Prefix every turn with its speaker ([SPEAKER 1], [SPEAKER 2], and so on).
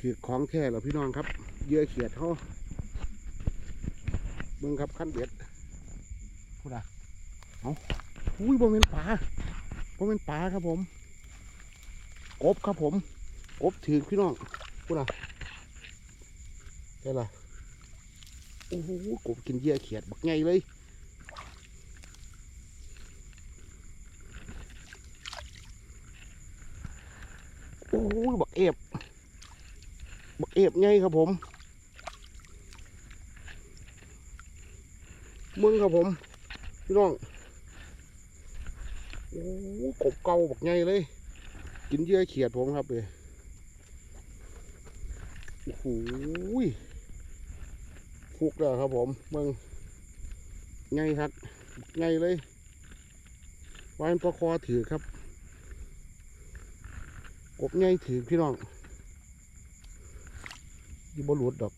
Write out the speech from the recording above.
[SPEAKER 1] ถือของแท้แล้วพี่น้องครับเหยื่อเขียดเขาเบิ่งครับขั้นเบ็ดพูดอะเอาอุ้ยบ่เป็นปลาครับผมกบครับผมกบถือพี่น้องพูดอะได้ละโอ้โหกบกินเหยื่อเขียดบักไงเลยโอ้ยบักเอฟไงครับผมมึงครับผมพี่น้องโอ้กบเก่าบักไงเลยกินเหยื่อเขียดผมครับเลยโอ้โหฟุกแล้วครับผมมึงไงครับไงเลยวานประคอถือครับกบไงถือพี่น้องยี่บหลุดดอก